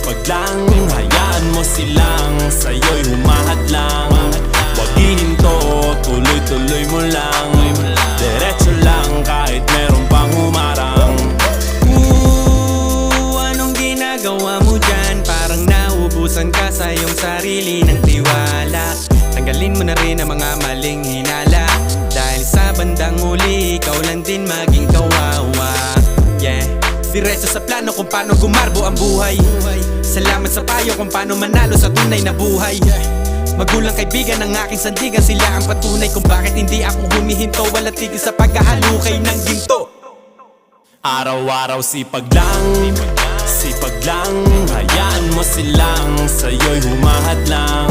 sipag lang, hayaan mo silang sa'yo'y humahadlang. Huwag hihinto, tuloy-tuloy mo lang. Diretso lang kahit meron pang humarang. Anong ginagawa mo dyan? Parang naubusan ka sa iyong sarili ng tiwala. Tanggalin mo na rin ang mga maling hinala, dahil sa bandang huli ikaw lang din maging kawawa. Yeah, diretso sa plano kung paano gumarbo ang buhay. Salamat sa payo kung paano manalo sa tunay na buhay. Magulang kaibigan ng aking sandigan, sila ang patunay kung bakit hindi ako humihinto. Walang tigil sa pagkahalukay ng ginto. Araw-araw sipag lang, hayaan mo silang sa'yo'y humahadlang.